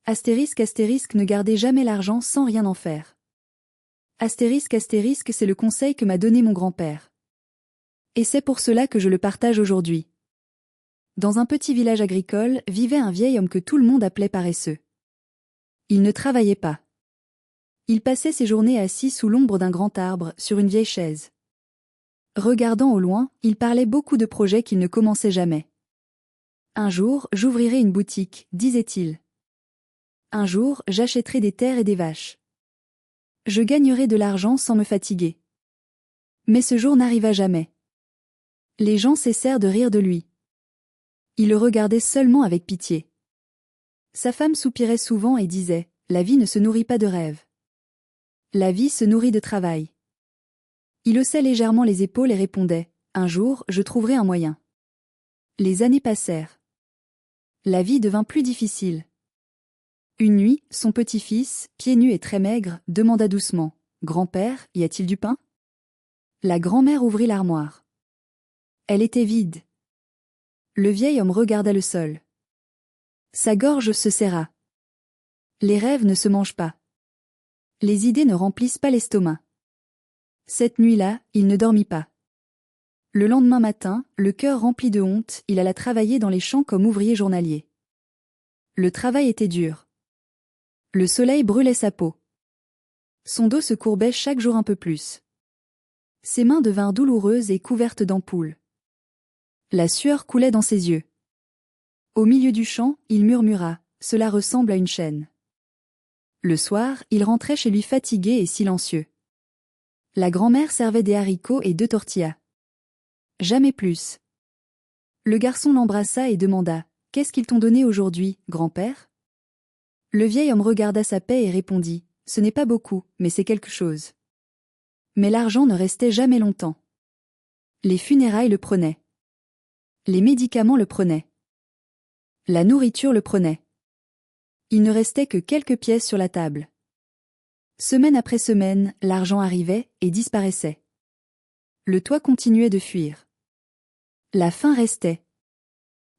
Astérisque astérisque ne gardez jamais l'argent sans rien en faire. Astérisque astérisque c'est le conseil que m'a donné mon grand-père. Et c'est pour cela que je le partage aujourd'hui. Dans un petit village agricole vivait un vieil homme que tout le monde appelait paresseux. Il ne travaillait pas. Il passait ses journées assis sous l'ombre d'un grand arbre, sur une vieille chaise. Regardant au loin, il parlait beaucoup de projets qu'il ne commençait jamais. Un jour, j'ouvrirai une boutique, disait-il. Un jour, j'achèterai des terres et des vaches. Je gagnerai de l'argent sans me fatiguer. Mais ce jour n'arriva jamais. Les gens cessèrent de rire de lui. Ils le regardaient seulement avec pitié. Sa femme soupirait souvent et disait « La vie ne se nourrit pas de rêves. La vie se nourrit de travail. » Il haussait légèrement les épaules et répondait « Un jour, je trouverai un moyen. » Les années passèrent. La vie devint plus difficile. Une nuit, son petit-fils, pieds nus et très maigre, demanda doucement « Grand-père, y a-t-il du pain ?» La grand-mère ouvrit l'armoire. Elle était vide. Le vieil homme regarda le sol. Sa gorge se serra. Les rêves ne se mangent pas. Les idées ne remplissent pas l'estomac. Cette nuit-là, il ne dormit pas. Le lendemain matin, le cœur rempli de honte, il alla travailler dans les champs comme ouvrier journalier. Le travail était dur. Le soleil brûlait sa peau. Son dos se courbait chaque jour un peu plus. Ses mains devinrent douloureuses et couvertes d'ampoules. La sueur coulait dans ses yeux. Au milieu du champ, il murmura « Cela ressemble à une chaîne. » Le soir, il rentrait chez lui fatigué et silencieux. La grand-mère servait des haricots et 2 tortillas. Jamais plus. Le garçon l'embrassa et demanda « Qu'est-ce qu'ils t'ont donné aujourd'hui, grand-père ?» Le vieil homme regarda sa paie et répondit « Ce n'est pas beaucoup, mais c'est quelque chose. » Mais l'argent ne restait jamais longtemps. Les funérailles le prenaient. Les médicaments le prenaient. La nourriture le prenait. Il ne restait que quelques pièces sur la table. Semaine après semaine, l'argent arrivait et disparaissait. Le toit continuait de fuir. La faim restait.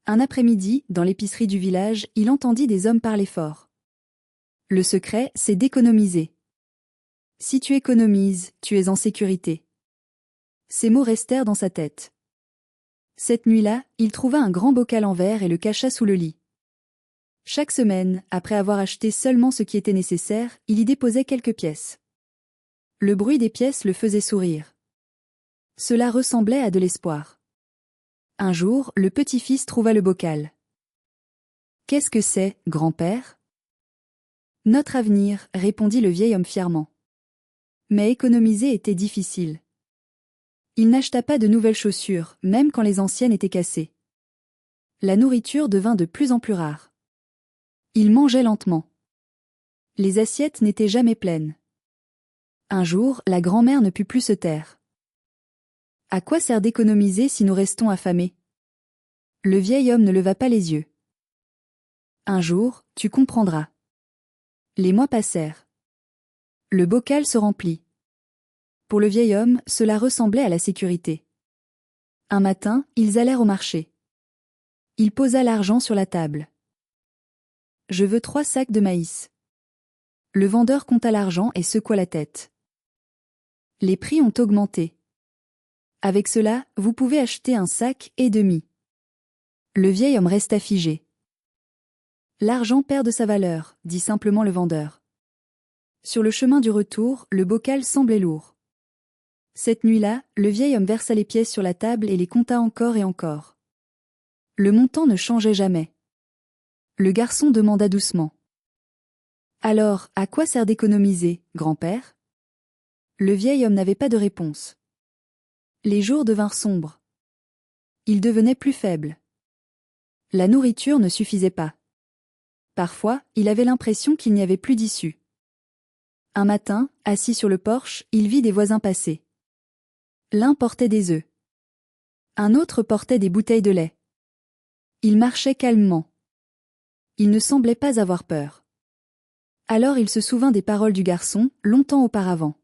Un après-midi, dans l'épicerie du village, il entendit des hommes parler fort. Le secret, c'est d'économiser. Si tu économises, tu es en sécurité. Ces mots restèrent dans sa tête. Cette nuit-là, il trouva un grand bocal en verre et le cacha sous le lit. Chaque semaine, après avoir acheté seulement ce qui était nécessaire, il y déposait quelques pièces. Le bruit des pièces le faisait sourire. Cela ressemblait à de l'espoir. Un jour, le petit-fils trouva le bocal. « Qu'est-ce que c'est, grand-père » ? « Notre avenir, » répondit le vieil homme fièrement. Mais économiser était difficile. Il n'acheta pas de nouvelles chaussures, même quand les anciennes étaient cassées. La nourriture devint de plus en plus rare. Il mangeait lentement. Les assiettes n'étaient jamais pleines. Un jour, la grand-mère ne put plus se taire. « À quoi sert d'économiser si nous restons affamés ?» Le vieil homme ne leva pas les yeux. « Un jour, tu comprendras. » Les mois passèrent. Le bocal se remplit. Pour le vieil homme, cela ressemblait à la sécurité. Un matin, ils allèrent au marché. Il posa l'argent sur la table. « Je veux 3 sacs de maïs. » Le vendeur compta l'argent et secoua la tête. « Les prix ont augmenté. Avec cela, vous pouvez acheter 1,5 sac. » Le vieil homme resta figé. « L'argent perd de sa valeur, » dit simplement le vendeur. Sur le chemin du retour, le bocal semblait lourd. Cette nuit-là, le vieil homme versa les pièces sur la table et les compta encore et encore. Le montant ne changeait jamais. Le garçon demanda doucement. « Alors, à quoi sert d'économiser, grand-père » Le vieil homme n'avait pas de réponse. Les jours devinrent sombres. Il devenait plus faible. La nourriture ne suffisait pas. Parfois, il avait l'impression qu'il n'y avait plus d'issue. Un matin, assis sur le porche, il vit des voisins passer. L'un portait des œufs. Un autre portait des bouteilles de lait. Il marchait calmement. Il ne semblait pas avoir peur. Alors il se souvint des paroles du garçon, longtemps auparavant.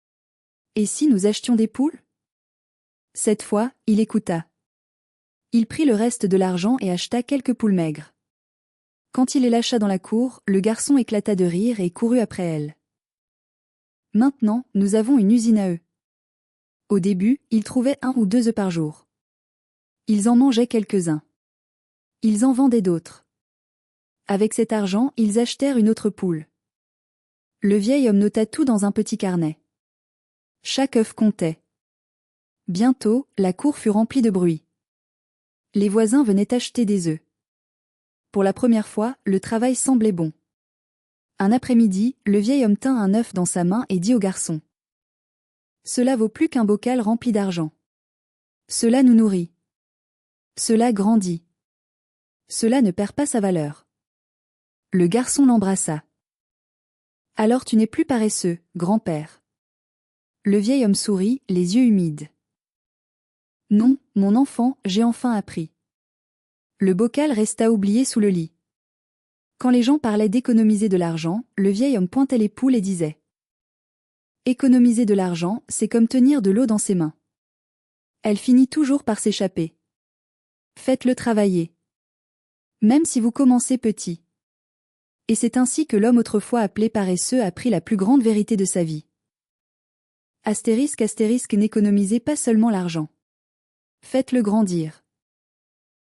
« Et si nous achetions des poules ?» Cette fois, il écouta. Il prit le reste de l'argent et acheta quelques poules maigres. Quand il les lâcha dans la cour, le garçon éclata de rire et courut après elle. Maintenant, nous avons une usine à œufs. Au début, ils trouvaient 1 ou 2 œufs par jour. Ils en mangeaient quelques-uns. Ils en vendaient d'autres. Avec cet argent, ils achetèrent une autre poule. Le vieil homme nota tout dans un petit carnet. Chaque œuf comptait. Bientôt, la cour fut remplie de bruit. Les voisins venaient acheter des œufs. Pour la première fois, le travail semblait bon. Un après-midi, le vieil homme tint un œuf dans sa main et dit au garçon. Cela vaut plus qu'un bocal rempli d'argent. Cela nous nourrit. Cela grandit. Cela ne perd pas sa valeur. Le garçon l'embrassa. Alors tu n'es plus paresseux, grand-père. Le vieil homme sourit, les yeux humides. Non, mon enfant, j'ai enfin appris. Le bocal resta oublié sous le lit. Quand les gens parlaient d'économiser de l'argent, le vieil homme pointait les poules et disait. Économiser de l'argent, c'est comme tenir de l'eau dans ses mains. Elle finit toujours par s'échapper. Faites-le travailler. Même si vous commencez petit. Et c'est ainsi que l'homme autrefois appelé paresseux a appris la plus grande vérité de sa vie. Astérisque n'économisez pas seulement l'argent. Faites-le grandir.